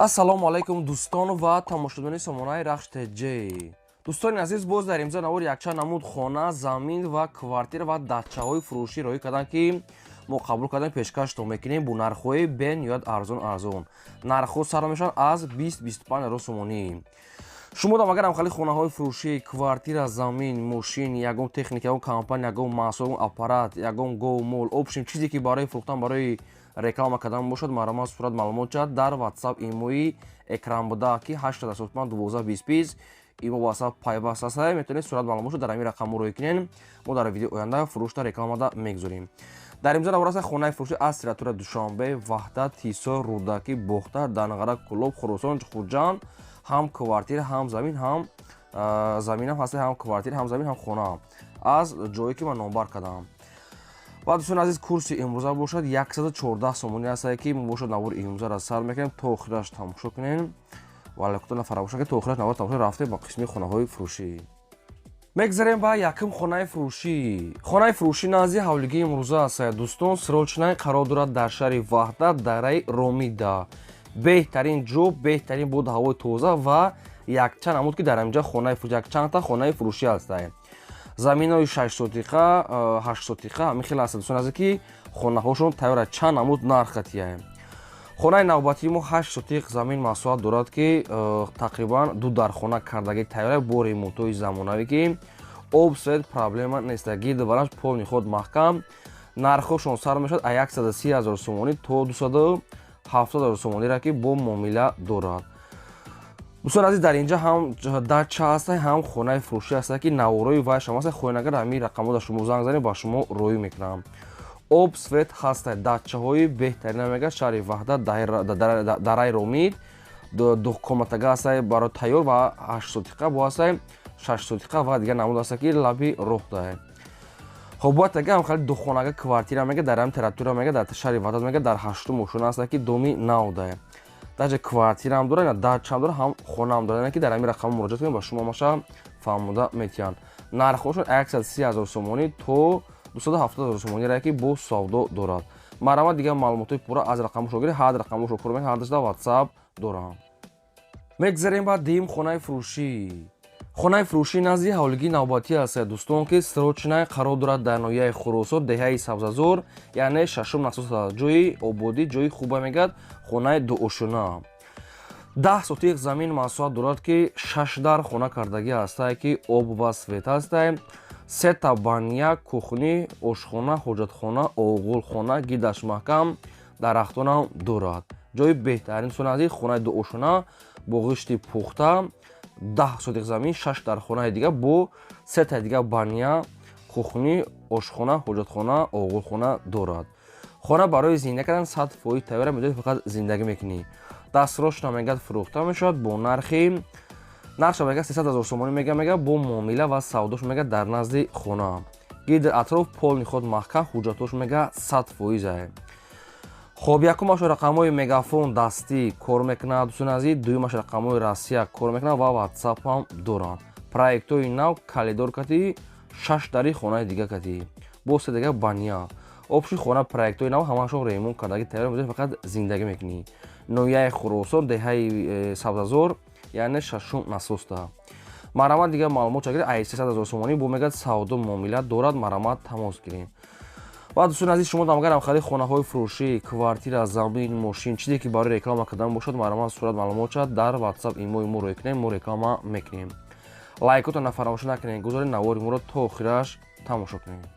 ассалому алайкум дӯстону ва тамошобинони сомонаи рахш теҷ. дӯстони азиз, боз дар имзо навори якчанд намуд хона, замин ва квартира ва дачаҳои фурӯшӣ роҳӣ кардам, ки мо қабул кардам пешкаштон мекунем бо нархҳои бениҳоят арзон. нархҳо сар мешаванд аз 20-25 сомонӣ. шумо дам агар амхали хонаҳои фурӯшӣ, квартира, замин, мошин, ягон техника, ягон компания, ягон маҳсул, ягон аппарат, ягон гов, мол, обшим чизе ки барои фурӯхтан, барои реклама кардан бошад, маромад сурат маълумот диҳад дар WhatsApp имои экран буда, ки 875 имо WhatsApp пайваст аст. Метавонед сурат маълумот дар ҳамин рақамҳо роҳӣ кунед. Мо дар видеои оянда фурӯшта реклама мегузорем. дар имзо навор аст хонаи фурӯшӣ аз Сиратура, Душанбе, Ваҳдат, Тисо, Рӯдакӣ, Бохтар, Данғара, Кӯлоб, Хуросон, Хурҷан, ҳам квартира, ҳам замин, ҳам заминам ҳаст, ҳам квартира, ҳам замин, ҳам хона аз ҷое ки ман номбар кардам. ва дӯстони азиз, курси имрӯза бошад 114 сомонӣ аст, ки мо бошад навори имрӯзаро сар мекунем то охираш тамошо кунем. вале кутона фаромӯш накунед, то охираш навор тамошо рафтем ба қисми хонаҳои фурӯшӣ. мегзарем ба якум хонаи фурӯшӣ. хонаи фурӯшӣ назди ҳавлигии имрӯза аст. дӯстон, сирочнаи қарор дорад дар шаҳри Ваҳдат, дараи Ромида. беҳтарин ҷо, беҳтарин боди ҳавои тоза ва якчанд намуд ки дар ҳаминҷа хонаи фурӯшӣ, якчандта хонаи фурӯшӣ ҳастанд. заминои 6 сотиқа, 8 сотиқа ҳамин хел аст. дӯстон азиз, ки хонаҳошон тайёра, чанд намуд нарх катияй. хонаи навбатии мо 8 сотиқ замин маҳсулот дорад, ки тақрибан ду дархона кардагӣ тайёра бо ремонтҳои замонавӣ, ки об свет проблема нест. гирду барамш пол ниход маҳкам. нархҳошон сар мешавад аз 130 000 сомонӣ то 270 000 сомонира, ки бо муомила дорад. дӯстон азиз, дар инҷа ҳам дача аст, ҳам хонаи фурӯшӣ аст, ки наворои вайшам аст. хоҳенагар ҳамин рақамҳо дар шумо занг занем, ба шумо роҳӣ мекунам. об свет ҳаст, дачаҳои беҳтарина мега шаҳри Ваҳдат, дараи Ромид, духкоматага аст барои тайёр ва 8 сотиқа бо аст, 6 сотиқа ва дигар намуд аст, ки лаби роҳ дае. хоб бояд ага ҳамхали духхонага квартира мега дар ҳам терратура мега дар шаҳри Ваҳдат мега дар 8 ошона аст, ки доми нав дае. даже квартираам дорад, дачаам дорад, ҳам хонаам дорад, ки дар ҳамин рақамҳо муроҷиат кунед, ба шумо маша фаҳмода метиҳанд. нархҳошон 130 000 сомонӣ то 270 000 сомонира, ки бо савдо дорад. марамад дигар маълумотои пурра аз рақамҳошо гиред, ҳар рақамҳошо пурра мекунед, ҳар дашта WhatsApp дорам. мегзарем ба дим хонаи фурӯшӣ. хонаи фурӯшӣ назди ҳавлигии навбатӣ аст, дӯстон, ки сирочнаи қарор дорад дар ноҳияи Хуросон, деҳаи Сабзазор, яъне шашум насос аст. ҷои ободӣ, ҷои хуба мегӯяд хонаи дуошона. 10 сотиқ замин маҳсулот дорад, ки 6 дар хона кардагӣ аст, ки об ва свет аст. 3 та баня, кухни, ошхона, ҳоҷатхона, оғулхона, гирдаш маҳкам, дарахтонам дорад. ҷои беҳтарин. дӯстон азиз, хонаи дуошона бо ғишти пухта, 10 сотиқ замин, 6 дар хонаи дигар бо 3 таи дигар баня, кухни, ошхона, ҳоҷатхона, оғулхона дорад. хона барои зинда кардан 100% тайёра, медонед фақат зиндагӣ мекунӣ. дастрошна мегӯяд фурӯхта мешавад бо нархи 300 000 сомонӣ мега бо муомила ва савдош мега дар назди хона. гирди атроф пол ниход маҳкам, ҳуҷҷатош мега 100%. хоб, якумаш рақамҳои мегафон дастӣ кор мекунад, дӯстон азиз. дуюмаш рақамҳои Россия кор мекунад ва WhatsApp ҳам дорад. проектҳои нав калидор катӣ, 6 дари хонаи дигар катӣ, бо 3 дигар баня. обши хона проектҳои нав ҳамаашон ремонт кардагӣ тайёр, медонед фақат зиндагӣ мекунӣ. ноҳияи Хуросон, деҳаи Сабзазор, яъне шашум насоста. марамад дигар маълумот чагиред, аз 300 000 сомонӣ бо мегӯяд савдо муомила дорад. марамад тамос гиред. ва дӯстон азиз, шумо дам агар ҳамхари хонаҳои фурӯшӣ, квартира, замин, мошин, чизе ки барои реклама кардан бошад, марамад сурат маълумот чад дар WhatsApp имои мо роҳӣ кунед, мо реклама мекунем. лайкотона фаромӯш накунед, гузоред навори моро то охираш тамошо кунед.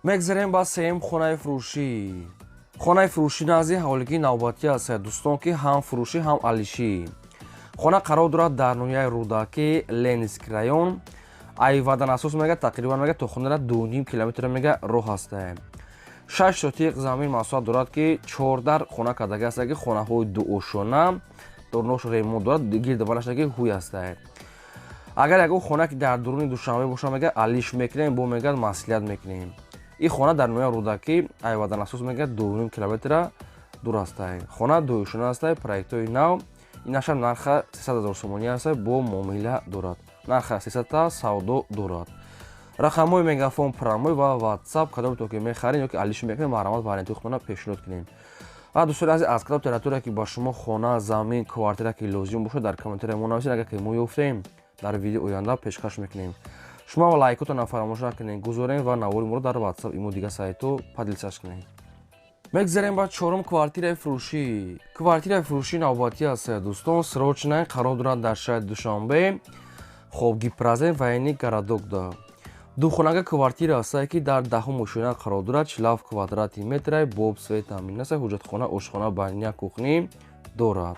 мегзарем ба сеюм хонаи фурӯшӣ. хонаи фурӯшӣ назди ҳавлигии навбатӣ аст, дӯстон, ки ҳам фурӯшӣ, ҳам алишӣ. хона қарор дорад дар ноҳияи Рӯдакӣ, Ленинский район. айвадан асос мега тақрибан мега то хонара 2.5 километр мега роҳ аст. 6 сотиқ замин маҳсулот дорад, ки 4 дар хона кардагӣ аст, ки хонаҳои дуошона дорнош ремонт дорад, гирду барашдаги ҳуй аст. агар ягон хона ки дар дуруни Душанбе боша мега алиш мекунем, бо мегӯяд маслиҳат мекунем. ин хона дар ноҳияи Рӯдакӣ айвадан асос мега 2.5 километр дур аст. хона дуошона аст, проектҳои нав. инашам нарха 300 000 сомонӣ аст, бо муомила дорад. нарха 300 та савдо дорад. рақамҳои мегафон прамой ва WhatsApp кадоме то ки мехарем ё ки алиш мекунем, маҳрамат бар интихоб кунам пешниҳод кунем. ва дӯстони азиз, аз кадом температура ки ба шумо хона, замин, квартира ки лозим бошад дар комментариҳо нависед. Агар ки мо ёфтем, дар видеои оянда пешкаш мекунем. Шумо лайкотонро фаромӯш накунед, гузорем ва навори моро дар WhatsApp имо дига сайтҳо поделитсаш кунед. мегзарем ба чорум квартираи фурӯшӣ. Квартираи фурӯшии навбатӣ аст дӯстон, срочная қарор дорад дар шаҳри Душанбе. хоб гипрозен ва яъни городокда. Духонага квартира аст ки дар 10 ошина қарор дорад. 40 квадрати метр, боб, свет, тамин аст, ҳуҷҷатхона, ошхона, баня, кухня дорад.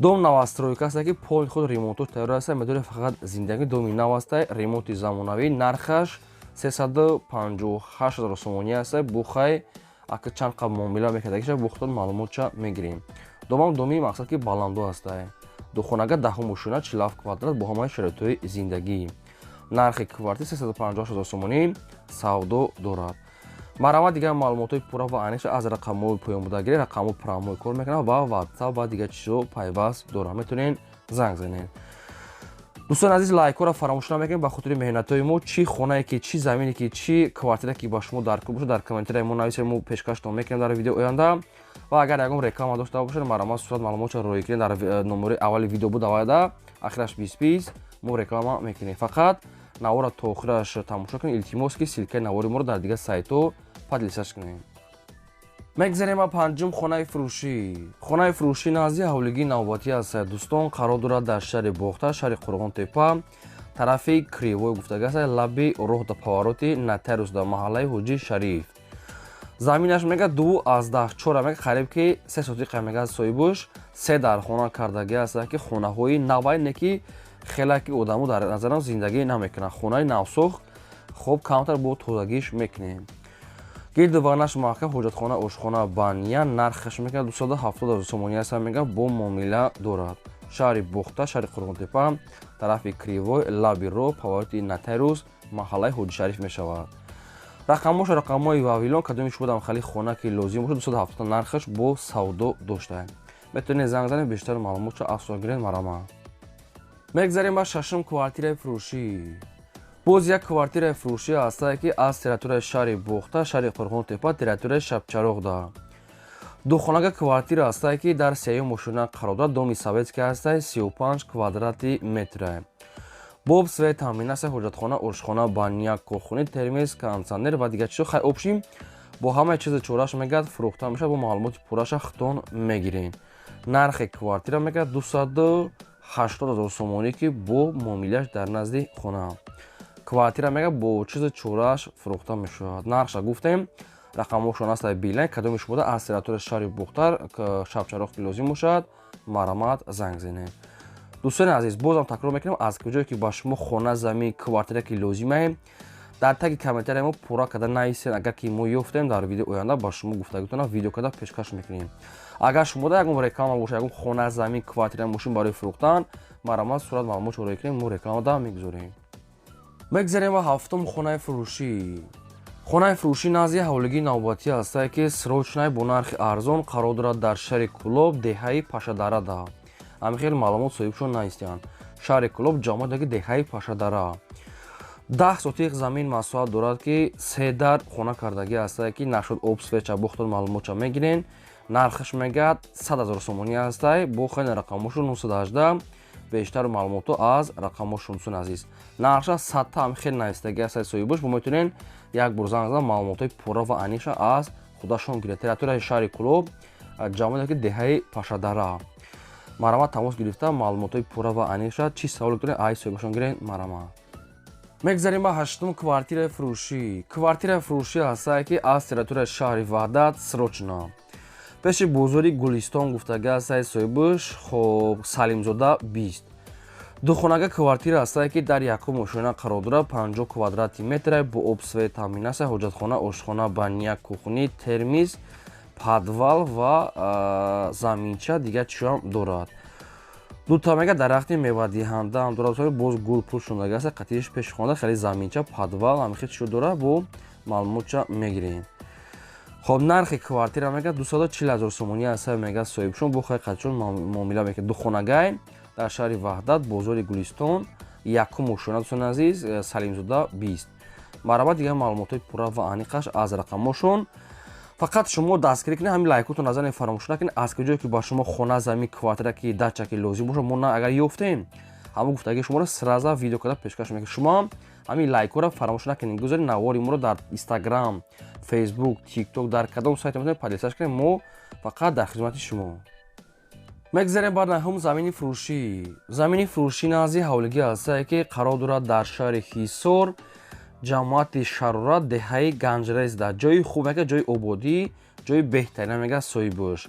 дом новостройка аст ки поли худ ремонтош тайёр аст, медори фақат зиндаги доми нав аст, ремонти замонавӣ. Нархаш 358 000 сомонӣ аст. бухай ака чанд қаб муомила мекардагиша бухтон маълумотша мегирем. домам доми мақсад ки баландо аст. духонага 10 ошина, 40 квадрат бо ҳамаи шароитҳои зиндагӣ. нархи квартира 358 000 сомонӣ савдо дорад. барои дигар маълумотои пурра ва аниқша аз рақамҳои поёнбурдагирӣ, рақамҳои прамои кор мекунам ва WhatsApp ва дигар чизҳо пайваст дорам. метавонед занг занед. дӯстони азиз, лайкҳоро фаромӯш намекунед. ба хотири меҳнатҳои мо чӣ хонае ки чӣ замине ки чӣ квартира ки ба шумо дар кор бошад, дар комментариҳои мо нависед. мо пешкаштон мекунем дар видеои оянда. ва агар ягон реклама дошта бошед, марама сурат маълумотро роӣ кунед. дар номери аввали видео буд авайда ахираш бис мо реклама мекунем. фақат навора то охираш тамошо кунед. илтимос ки силкаи навори моро дар дигар сайтҳо поделитсаш кунед. мегзарем ба панҷум хонаи фурӯшӣ. хонаи фурӯшӣ назди ҳавлигии навбатӣ аст дӯстон, қарор дорад дар шаҳри бохта, шаҳри Қурғонтепа, тарафи Кривой гуфтага аст, лаби роҳ да повороти Нотариус дар маҳаллаи Ҳоҷи Шариф. заминаш мега 2/4 мега қариб ки 3 сотиқа мега соҳибуш 3 дар хона кардагӣ аст ки хонаҳои навайне ки хеле ки одамо дар назарам зиндагӣ намекунанд. хонаи навсох хоб камтар бо тозагиш мекунем. гирду варнаш маҳкам, ҳуҷҷатхона, ошхона, баня. нархаш мега 270 000 сомонӣ аст, мега бо муомила дорад. шаҳри бохта, шаҳри Қурғонтепа, тарафи Кривой, лаби роҳ, повороти Нотариус, маҳаллаи Ҳоҷи Шариф мешавад. рақамош рақамҳои вавилон, кадоми шумо дар хали хона ки лозим бошад 270 нархаш бо савдо доштааст. метавонед занг занед, бештар маълумотро афзун гиред. марама. мегзарем ба шашум квартираи фурӯшӣ. боз як квартираи фурӯшӣ аст ки аз территорияи шаҳри бохта, шаҳри Қурғонтепа, территорияи Шабчароғда. духонага квартира аст ки дар 3 ошина қарор дорад. доми советский аст, 35 квадрати метр. боб, свет, тамин аст, ҳуҷҷатхона, ошхона, баня, кухня, термос, кондитсионер ва дигар чизҳо. хай обшим бо ҳамаи чизи чораш мегад фурӯхта мешавад. бо маълумоти пурраша хитон мегирем. нархи квартира мегад 280 000 сомонӣ ки бо муомилааш дар назди хона. квартира мега бо чизи чораш фурӯхта мешавад. нархша гуфтем, рақамошон аст билайн, кадоми шумо аз территорияи шаҳри бухтар Шабчароғ ки лозим бошад, марамат занг занед. дӯстони азиз, бозам такрор мекунам, аз куҷое ки ба шумо хона, замин, квартира ки лозимае, дар таги комментарияи мо пурра карда нависед. агар ки мо ёфтем, дар видеои оянда ба шумо гуфтагитона видео карда пешкаш мекунем. агар шумо да ягон реклама боша, ягон хона, замин, квартира мошин барои фурӯхтан, марамат сурат маълумотро роӣ кунем, мо реклама да мегузорем. мегзарем ба ҳафтум хонаи фурӯшӣ. хонаи фурӯшӣ назди ҳавлигии навбатӣ аст ки срочная бо нархи арзон қарор дорад дар шаҳри Кӯлоб, деҳаи Пашадарада. ҳамин хел маълумот соҳибшон наистанд. шаҳри Кӯлоб, ҷамоатдаги деҳаи Пашадара. 10 сотиқ замин масоҳат дорад ки 3 дар хона кардагӣ аст ки нашуд об, свеча, бохтон маълумотша мегирен. нархаш мегад 100 000 сомонӣ аст. бо хеле рақамошон 918. бештар маълумото аз рақамошон дӯстон азиз. нархша 100 ҳам хел навистагӣ аст соҳибуш. бо метавонед як бор занг занед, маълумотои пурра ва аниқша аз худашон гиред. территорияи шаҳри Кӯлоб, ҷамоатдаги деҳаи Пашадара. марама тамос гирифта маълумотои пурра ва аниқша чӣ саволе доред аз соҳибашон гиред. марама. мегзарем ба ҳаштум квартираи фурӯшӣ. квартираи фурӯшӣ аст ки аз территорияи шаҳри Ваҳдат, срочна, пеши бозори Гулистон гуфтага аст соҳибуш. хоб Салимзода 20. духонага квартира аст ки дар 1 ошина қарор дорад. 50 квадрати метр, бо об, свет, тамин аст, ҳуҷҷатхона, ошхона, баня, кухня, термос, подвал ва заминча дигар чизҳоам дорад. дута мега дарахти мевадиҳанда ҳам дорад. боз гул пул шудага аст. қатиш пеши хона хеле заминча, подвал ҳамин хел чизҳо дорад. бо маълумотша мегирем. хоб нархи квартира мега 240 000 сомонӣ аст мега соҳибшон. бо хай қатишон муомила мекунад. духонагай дар шаҳри Ваҳдат, бозори Гулистон, 1 ошона дӯстони азиз, Салимзода 20. марҳамат, дигар маълумотои пурра ва аниқаш аз рақамошон. фақат шумо дастгирӣ кунед, ҳамин лайкотро назанед, фаромӯш накунед. аз куҷое ки ба шумо хона, замин, квартира ки дача ки лозим бошад, мо на агар ёфтем, ҳамон гуфтагии шуморо сразу видео карда пешкаш мекунем. Шумо ҳамин лайкҳоро фаромӯш накунед, гузоред навори моро дар Instagram, Facebook, TikTok, дар кадом сайт метавонед подлисач кунед. мо фақат дар хизмати шумо. мегзарем бар наҳум замини фурӯшӣ. замини фурӯшӣ назди ҳавлигӣ ҳастае ки қарор дорад дар шаҳри Ҳисор, ҷамоати Шарорат, деҳаи Ганҷрезда. ҷойи хуб мега, ҷойи ободӣ, ҷойи беҳтарина мега Соҳибош.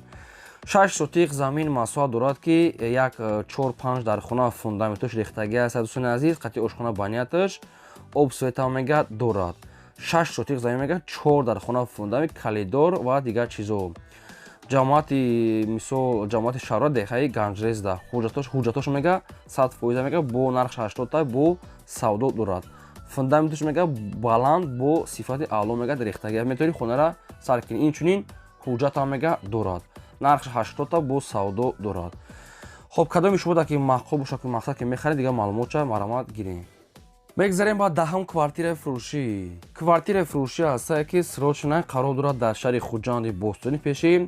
6 сотиқ замин масоҳат дорад ки як 4-5 дар хона фундаментош рехтагӣ аст. дӯстони азиз, қатъи ошхона банияташ об света мега дорад. 6 сотиқ замин мега, 4 дар хона фундамент, калидор ва дигар чизо. ҷамоати мисол ҷамоати Шарорат, деҳаи Ганҷрезда. ҳуҷҷатош мега 100% мега бо нархи 80 бо савдо дорад. фундаментош мега баланд бо сифати аъло мега рехтагӣ метавонӣ хонара сар кунӣ. инчунин ҳуҷҷатам мега дорад. нархи 80 бо савдо дорад. хоб кадоми шумо даки маққул бошад ки мақсад ки мехаред, дигар маълумотша маромад гирем. мегзарем ба даҳум квартираи фурӯшӣ. квартираи фурӯшӣ ҳастае ки срочна қарор дорад дар шаҳри Хуҷанди Бостонӣ пеши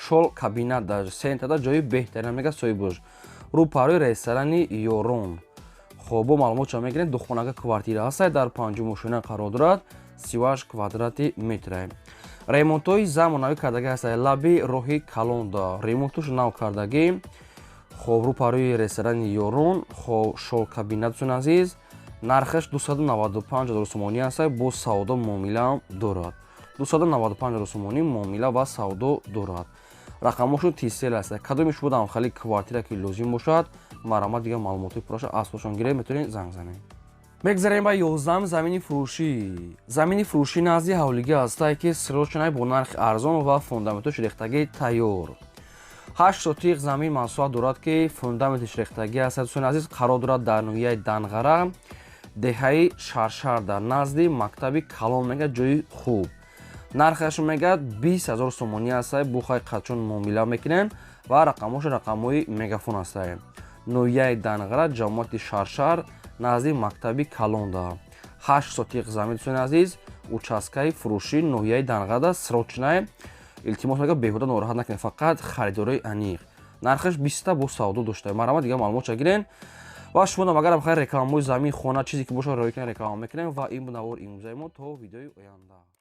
шол кабинат дар сентрда, ҷойи беҳтарина мега Соҳибош. рӯпарӯи ресторани Ёрон. хоб бо маълумотша мегирем. духонага квартира ҳастае, дар 5 ошина қарор дорад, 38 квадрати метре. ремонтҳои замонавӣ кардагӣ ҳастае. лаби роҳи Калонда. ремонтош нав кардагӣ. хоб рӯпарӯи ресторани Ёрон. хоб шол кабинат дӯстони азиз. нархаш 295 000 сомонӣ ҳастае, бо савдо муомила дорад. 295 000 сомонӣ муомила ва савдо дорад. рақамошон тисел ҳастае. кадоми шумо дар хали квартира ки лозим бошад, маромад дигар маълумоти пурраша аз худшон гиред, метавонед занг занед. мегзарем ба 11 замини фурӯшӣ. замини фурӯшӣ назди ҳавлигӣ ҳастае ки срочна бо нархи арзон ва фундаментош рехтагии тайёр. 8 сотиқ замин масоҳат дорад ки фундаментиш рехтагӣ ҳастае. дӯстони азиз, қарор дорад дар ноҳияи Данғара, деҳаи Шаршарда, назди мактаби Калон мега, ҷойи хуб. нархаш мега 20 000 сомонӣ ҳастае, бо хай қатчон муомила мекунем ва рақамош рақамҳои мегафон ҳастае. ноҳияи Данғара, ҷамоати Шаршар, назди мактаби Калонда. 8 сотиқ замин дӯстони азиз, участкаи фурӯшӣ ноҳияи Данғарда срочнае. илтимос мега беҳуда нороҳат накунед, фақат харидории аниқ. нархаш 20 бо савдо доштае. маромад дигар маълумотша гирен ва шумо намагарам хай рекламаҳои замин, хона, чизе ки бошад роҳӣ кунед, реклама мекунем. ва ин буд навори имрӯзаи мо. то видеои оянда.